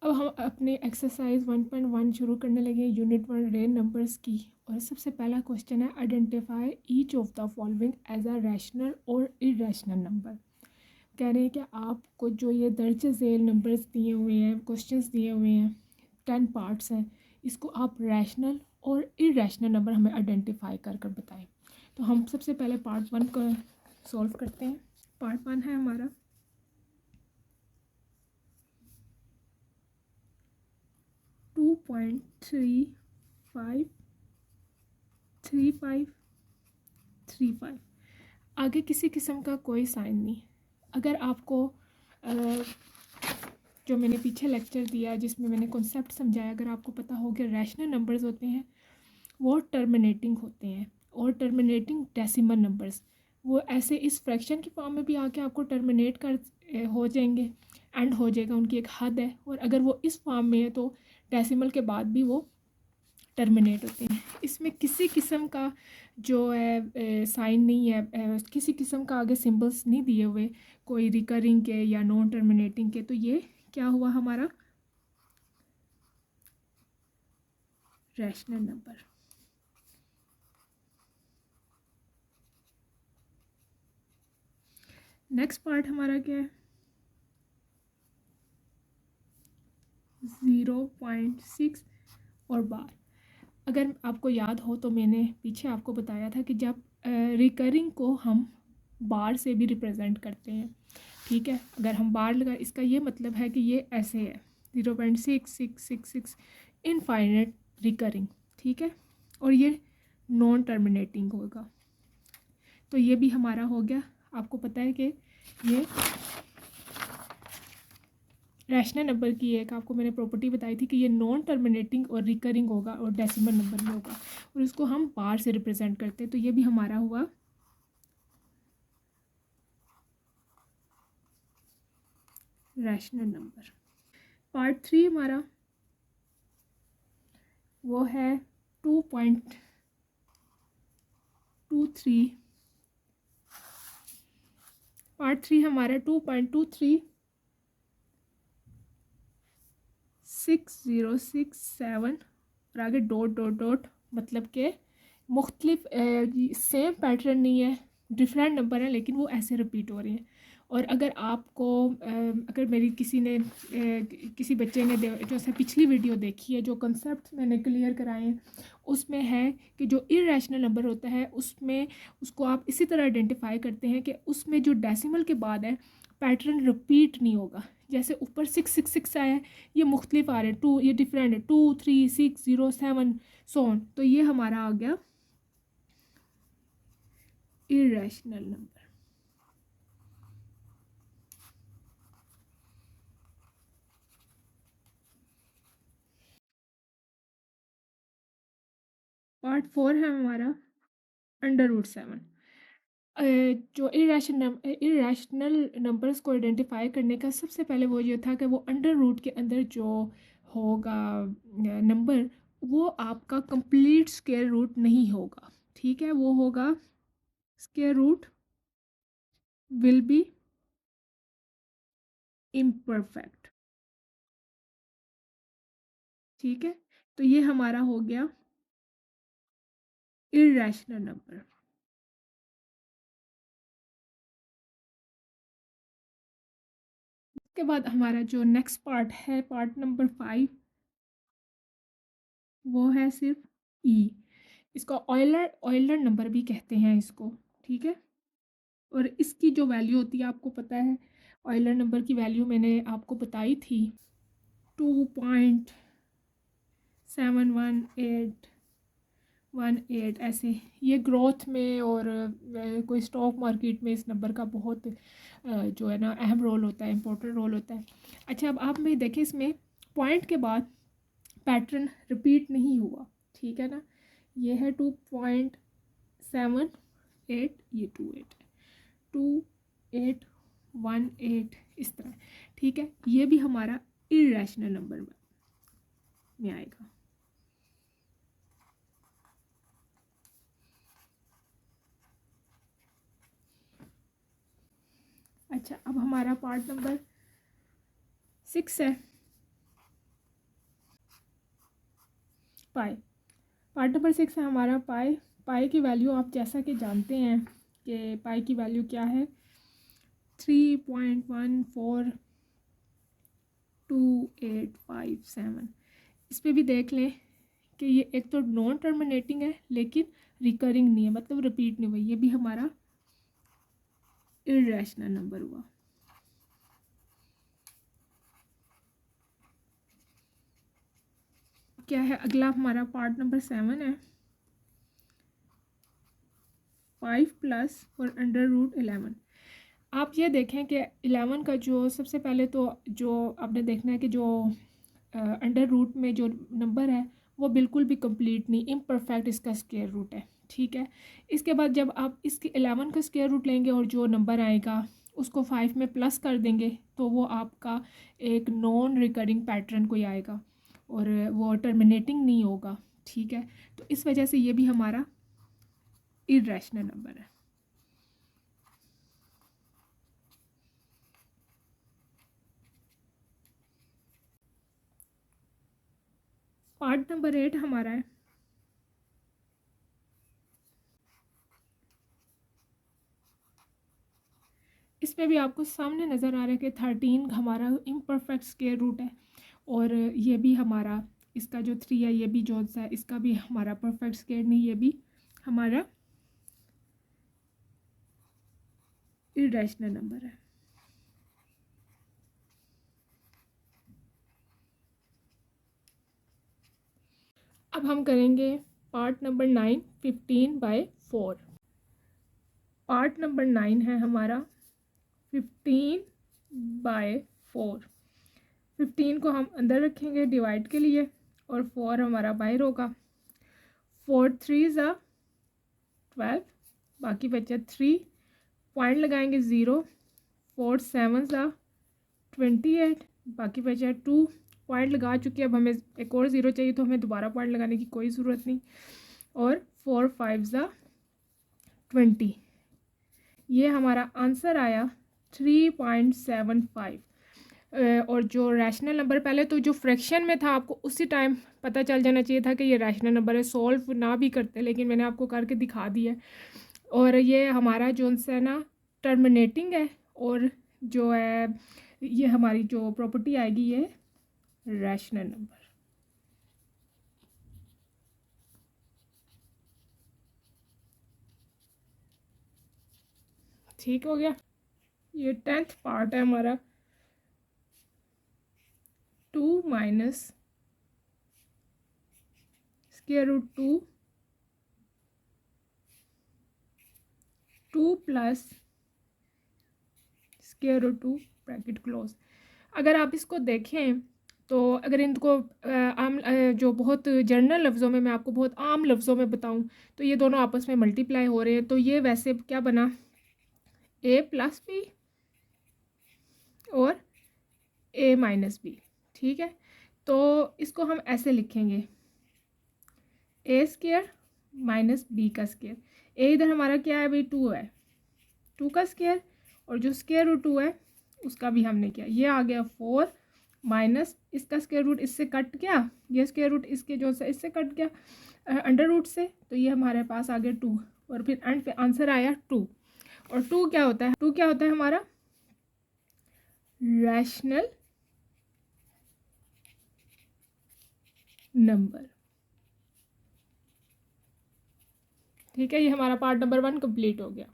अब हम अपने एक्सरसाइज 1.1 शुरू करने लगे यूनिट 1 रियल नंबर्स की। और सबसे पहला क्वेश्चन है identify each of the following as a rational और इरेशनल नंबर। कह रहे हैं कि आपको जो ये दर्ज झेल नंबर्स दिए हुए हैं, क्वेश्चंस दिए हुए हैं, 10 पार्ट्स हैं, इसको आप रैशनल और इरेशनल नंबर हमें आइडेंटिफाई कर कर बताएं। तो हम सबसे पहले पार्ट 1 को सॉल्व करते हैं। पार्ट 1 है हमारा 2.3535। आगे किसी किस्म का कोई साइन नहीं। अगर आपको जो मैंने पीछे लेक्चर दिया जिसमें मैंने कॉन्सेप्ट समझाया, अगर आपको पता हो कि रैशनल नंबर्स होते हैं वो टर्मिनेटिंग होते हैं, और टर्मिनेटिंग डेसिमल नंबर्स वो ऐसे इस फ्रैक्शन की फॉर्म में भी आके आपको टर्मिनेट कर हो जाएंगे, एंड हो जाएगा, उनकी एक हद है। और अगर वो इस फॉर्म में है तो डेसिमल के बाद भी वो टर्मिनेट होते हैं। इसमें किसी किस्म का जो है साइन नहीं है, किसी किस्म का आगे सिंबल्स नहीं दिए हुए कोई रिकरिंग के या नॉन टर्मिनेटिंग के। तो ये क्या हुआ हमारा रैशनल नंबर। नेक्स्ट पार्ट हमारा क्या है 0.6 और बार। अगर आपको याद हो तो मैंने पीछे आपको बताया था कि जब रिकरिंग को हम बार से भी रिप्रेजेंट करते हैं, ठीक है। अगर हम बार लगा, इसका ये मतलब है कि ये ऐसे है 0.6666 इनफाइनाइट रिकरिंग, ठीक है। और ये नॉन टर्मिनेटिंग होगा। तो ये भी हमारा हो गया। आपको पता है कि ये रैशनल नंबर की एक आपको मैंने प्रॉपर्टी बताई थी कि ये नॉन टर्मिनेटिंग और रिकरिंग होगा और डेसिमल नंबर में होगा, और इसको हम बार से रिप्रेजेंट करते हैं। तो ये भी हमारा हुआ रैशनल नंबर। पार्ट 3 हमारा वो है 2.23। पार्ट 3 हमारा 2.236067 और आगे डॉट डॉट डॉट, मतलब के मुख्तलिफ सेम पैटर्न नहीं है, डिफरेंट नंबर हैं, लेकिन वो ऐसे रिपीट हो रहे हैं। और अगर आपको अगर मेरी किसी ने किसी बच्चे ने जो से पिछली वीडियो देखी है, जो कंसेप्ट मैंने क्लियर कराए हैं, उसमें है कि जो इरेशनल नंबर होता है उसमें उसको आप इसी तरह आइडेंटिफाई करते हैं कि उसमें जो डेसिमल के बाद है पैटर्न रिपीट नहीं होगा। जैसे ऊपर 666 आया है, ये मुख्तलिफ आ रहे हैं, 2 ये डिफरेंट है, 2 3 6 0 7 सो ऑन। तो ये हमारा आ गया इरेशनल नंबर। पार्ट 4 है हमारा √7। जो इरेशनल नंबर्स को आइडेंटिफाई करने का सबसे पहले वो ये था कि वो अंडर रूट के अंदर जो होगा नंबर, वो आपका कंप्लीट स्क्वायर रूट नहीं होगा, ठीक है। वो होगा square root will be imperfect, ठीक है। तो ये हमारा हो गया इरेशनल नंबर। उसके बाद हमारा जो नेक्स्ट पार्ट है पार्ट नंबर 5, वो है सिर्फ ई। इसको ऑयलर ऑयलर नंबर भी कहते हैं इसको, ठीक है। और इसकी जो वैल्यू होती है आपको पता है, ऑयलर नंबर की वैल्यू मैंने आपको बताई थी 2.7181 ऐसे। ये ग्रोथ में और कोई स्टॉक मार्केट में इस नंबर का बहुत जो है ना अहम रोल होता है, इम्पोर्टेंट रोल होता है। अच्छा, अब आप में देखें इसमें पॉइंट के बाद पैटर्न रिपीट नहीं हुआ, ठीक है ना। ये है 2.78, ये 2818 इस तरह, ठीक है। ये भी हमारा इरेशनल नंबर में आएगा। अच्छा, अब हमारा पार्ट नंबर 6 है पाई। पार्ट नंबर 6 है हमारा पाई। पाई की वैल्यू आप जैसा कि जानते हैं कि पाई की वैल्यू क्या है, 3.14285 इस पे भी देख लें कि ये एक तो नॉन टर्मिनेटिंग है लेकिन रिकरिंग नहीं है, मतलब रिपीट नहीं हुई, ये भी हमारा इर्रेशनल नंबर हुआ। क्या है अगला हमारा पार्ट नंबर 7 है 5 + और √11। आप ये देखें कि 11 का जो सबसे पहले तो जो आपने देखना है कि जो अंडर रूट में जो नंबर है वो बिल्कुल भी कंप्लीट नहीं, इम्परफेक्ट इसका स्क्वायर रूट है, ठीक है। इसके बाद जब आप इसकी 11 का स्क्वायर रूट लेंगे और जो नंबर आएगा उसको 5 में प्लस कर देंगे तो वो आपका एक नॉन रिकरिंग पैटर्न कोई आएगा और वो टर्मिनेटिंग नहीं होगा, ठीक है। तो इस वजह से ये भी हमारा इर्रेशनल नंबर है। पार्ट नंबर 8 हमारा है इसमें भी आपको सामने नज़र आ रहा है कि 13 हमारा इम्परफेक्ट स्क्वायर रूट है और ये भी हमारा इसका जो 3 है ये भी जो है इसका भी हमारा परफेक्ट स्क्वायर नहीं, ये भी हमारा इर्रेशनल नंबर है। अब हम करेंगे पार्ट नंबर 9 15/4। पार्ट नंबर 9 है हमारा 15/4। 15 को हम अंदर रखेंगे डिवाइड के लिए और 4 हमारा बाहर होगा। 4 3 ज़ा 12, बाकी बचा 3, पॉइंट लगाएंगे 0, 4 7 ज़ा 28, बाकी बचा 2, पॉइंट लगा चुके अब हमें एक और 0 चाहिए तो हमें दोबारा पॉइंट लगाने की कोई ज़रूरत नहीं, और 4 5 ज़ा 20। ये हमारा आंसर आया 3.75। और जो रैशनल नंबर पहले तो जो फ्रैक्शन में था आपको उसी टाइम पता चल जाना चाहिए था कि ये रैशनल नंबर है, सॉल्व ना भी करते, लेकिन मैंने आपको करके दिखा दिया। और ये हमारा जो है ना टर्मिनेटिंग है और जो है ये हमारी जो प्रॉपर्टी आएगी ये रैशनल नंबर। ठीक हो गया। ये 10th पार्ट है हमारा 2 - √2 2 + √2 ब्रैकेट क्लोज। अगर आप इसको देखें तो अगर इनको आम जो बहुत जनरल लफ्ज़ों में मैं आपको बहुत आम लफ्ज़ों में बताऊं तो ये दोनों आपस में मल्टीप्लाई हो रहे हैं, तो ये वैसे क्या बना a + b और a - b, ठीक है। तो इसको हम ऐसे लिखेंगे a² - b का स्क्वायर। a इधर हमारा क्या है भाई 2 है, 2 का स्क्वायर, और जो √2 है उसका भी हमने किया, ये आ गया 4 माइनस इसका स्क्वायर रूट इससे कट गया, ये स्क्वायर रूट इसके जो है इससे कट गया अंडर रूट से, तो ये हमारे पास आ गया 2 और फिर एंड पे आंसर आया 2। और 2 क्या होता है, 2 क्या होता है हमारा रैशनल नंबर। ठीक है, ये हमारा पार्ट नंबर 1 कंप्लीट हो गया।